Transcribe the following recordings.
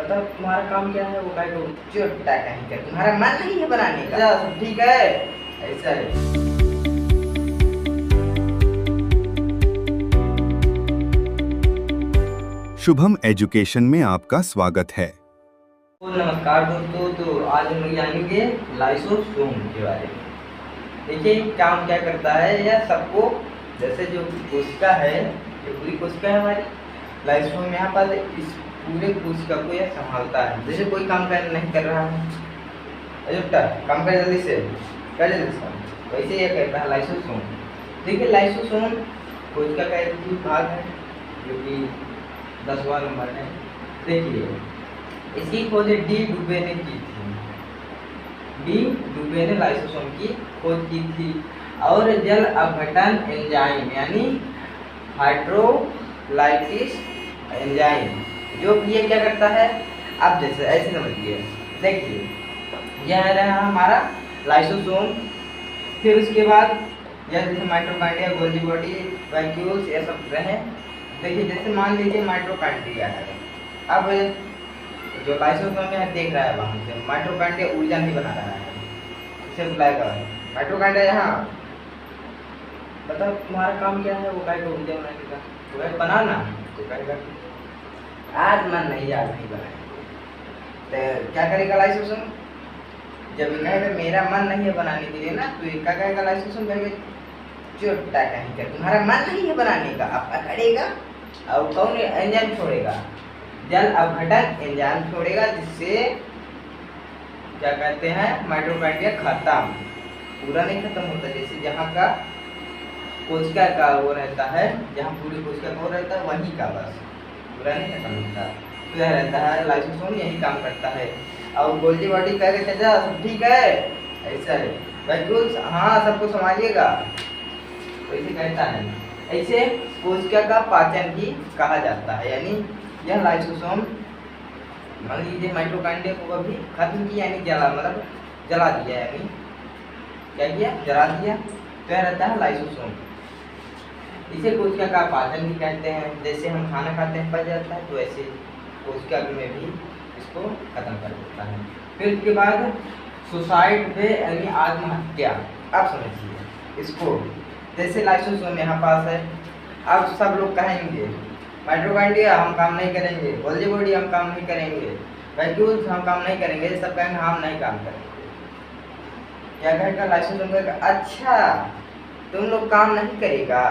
बताओ तुम्हारा काम क्या है? वो कहे तो चुट्टा कहीं का, तुम्हारा मन नहीं है बनाने का? सब ठीक है, ऐसा है। शुभम एजुकेशन में आपका स्वागत है। तो नमस्कार दोस्तों, तो आज हम लोग जानेंगे लाइसोसोम के बारे में। देखिए काम क्या करता है, यह सबको, जैसे जो कोशिका है, ये पूरी कोशिका है हमारी, लाइसोसोम यहाँ पर इस पूरे कोशिका को यह संभालता है। जैसे कोई काम नहीं कर रहा है, अजुटा काम कर जल्दी से, कर जल्दी से, वैसे यह कहता है लाइसोसोम। देखिए लाइसोसोम कोशिका का एक भाग है जो कि 10वां नंबर है। देखिए इसकी खोज डी डुबे ने की थी। डी डुबे ने लाइसोसोम की खोज की थी और जल अपघटन एंजाइम यानी हाइड्रोलाइटिस एंजाइम, जो ये क्या करता है, आप जैसे ऐसे समझिए। देखिए यह रहा हमारा लाइसोसोम। फिर उसके बाद यह जैसे माइटोकॉन्ड्रिया, गोल्गी बॉडी, वैक्यूल्स, ये सब रहे। देखिए जैसे मान लीजिए माइटोकॉन्ड्रिया है, अब जो लाइसोसोम है देख रहा है वहाँ से माइटोकॉन्ड्रिया ऊर्जा नहीं बना रहा है, इसे बुलाएगा माइटोकॉन्ड्रिया। यहाँ बताओ तुम्हारा काम क्या है? वो कहेगा ऊर्जा बनाने का, तो कहे बनाना, तो कहेगा आज मन नहीं, आज नहीं बनाएगा। तो क्या करेगा लाइसोसोम? जब ये कहेगा मेरा मन नहीं है बनाने के लिए ना, तो ये क्या कहेगा लाइसोसोम? कहेगा चुट्टा कहीं का, तुम्हारा मन नहीं है बनाने का। अब पकड़ेगा और कौन एंजाइम छोड़ेगा? जल अपघटन एंजाइम छोड़ेगा, जिससे क्या कहते हैं, माइटोकॉन्ड्रिया खत्म, पूरा नहीं खत्म होता। जैसे जहाँ का कोशिका का वो रहता है, जहाँ पूरी कोशिका का वो रहता है वहीं का, बस पूरा नहीं खत्म होता, तो यह रहता है लाइसोसोम, यही काम करता है। और गोल्गी बॉडी कहेगा चाचा सब ठीक है, ऐसा है। वैक्यूल्स, हाँ सबको संभालिएगा, वैसे कहता है। ऐसे कोशिका का पाचन भी कहा जाता है, यानी यह लाइसोसोम मान लीजिए माइटोकॉन्ड्रिया को भी खत्म किया, यानी जला, मतलब जला दिया, यानी क्या किया, जला दिया, तो यह रहता है लाइसोसोम। इसे कोशिका का पाचन भी कहते हैं। जैसे हम खाना खाते हैं पच जाता है, तो ऐसे कोशिका में भी इसको खत्म कर देता है। फिर उसके बाद सुसाइड पे यानी आत्महत्या, आप समझिए इसको। जैसे लाइसोसोम यहाँ पास है, अब सब लोग कहेंगे माइटोकॉन्ड्रिया हम काम नहीं करेंगे, गोल्गी बॉडी हम काम नहीं करेंगे, वैक्यूल्स हम काम नहीं करेंगे, सब कहेंगे हम नहीं काम करेंगे। क्या कहेगा लाइसोसोम? कहेगा अच्छा तुम लोग काम नहीं करेगा,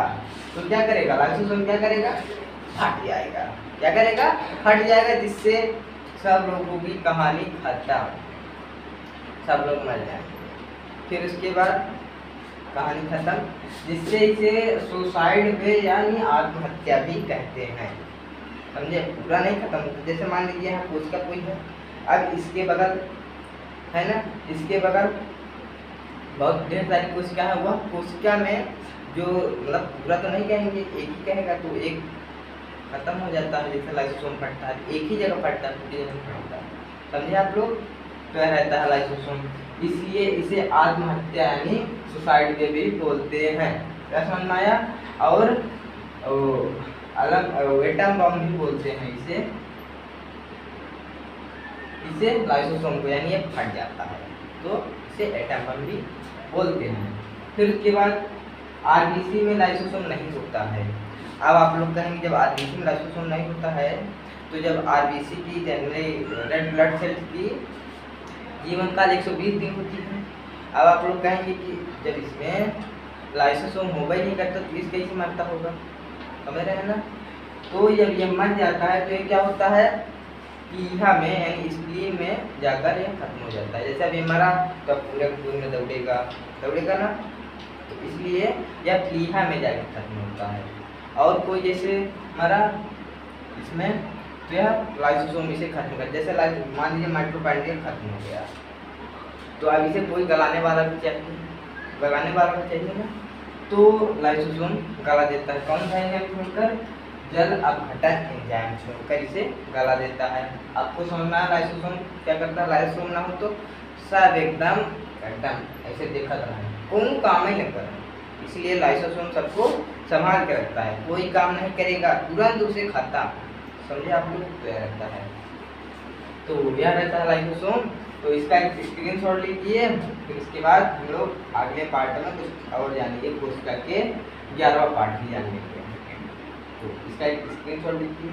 तो क्या करेगा लाइसोसोम? क्या करेगा? फट जाएगा। क्या करेगा? फट जाएगा, जिससे सब लोगों की कहानी खत्म, सब लोग मर जाएंगे। फिर उसके बाद कहानी खत्म, जिससे इसे सुसाइड वे यानी आत्महत्या भी कहते हैं। समझे? पूरा नहीं खत्म होता। जैसे मान लीजिए यहाँ कोशिका कोई है, अब इसके बगल है ना, इसके बगल बहुत ढेर सारी कोशिका है, वह कोशिका में जो मतलब पूरा तो नहीं कहेंगे, एक ही कहेगा, तो एक खत्म हो जाता है। जैसे लाइसोसोम फटता है, एक ही जगह फटता है, पूरी जगह फटता है। समझे आप लोग? तो यह रहता है लाइसोसोम, इसलिए इसे आत्महत्या यानी सुसाइड के भी बोलते हैं। क्या समझ में आया? और अलग एटम बम भी बोलते हैं इसे लाइसोसोम को, यानी ये फट जाता है, तो इसे एटम बम भी बोलते हैं। फिर उसके बाद आरबीसी में लाइसोसोम नहीं होता है। अब आप लोग कहेंगे जब आरबीसी में लाइसोसोम नहीं होता है, तो जब आरबीसी की रेड ब्लड सेल्स की जीवन काल 120 दिन होती है। अब आप लोग कहेंगे कि जब इसमें लाइसोसोम होगा ही नहीं करता, तो इस कैसे मरता होगा? समझ रहे हैं ना? तो जब ये मर जाता है, तो ये क्या होता है, प्लीहा में यानी स्प्लीन में जाकर ये खत्म हो जाता है। जैसे अभी मरा तो पूरे खून में दौड़ेगा ना, तो इसलिए यह प्लीहा में जाकर खत्म होता है। और कोई जैसे मरा इसमें, तो यह लाइसोसोम इसे खत्म कर, जैसे मान लीजिए माइटोकॉन्ड्रिया खत्म हो गया, तो अब इसे कोई गलाने वाला भी चाहिए ना, तो लाइसोसोम गला देता है। कौन सा एंजाइम छोड़कर? जल अपघटन एंजाइम छोड़कर इसे गला देता है। आपको समझना है लाइसोसोम क्या करता है? लाइसोसोम ना हो तो सब एकदम ऐसे देखा रहा है, कोई काम ही नहीं कर रहा, इसलिए लाइसोसोम सबको संभाल के रखता है। कोई काम नहीं करेगा, तुरंत उसे खाता, समझे आप लोग? तो रहता है। तो यह रहता है लाइसोसोम। तो इसका एक स्क्रीनशॉट लीजिए, फिर इसके बाद हम लोग अगले पार्ट में कुछ और जानेंगे, कोशिश करके 11वां पार्ट भी जानेंगे। तो इसका एक स्क्रीनशॉट लीजिए।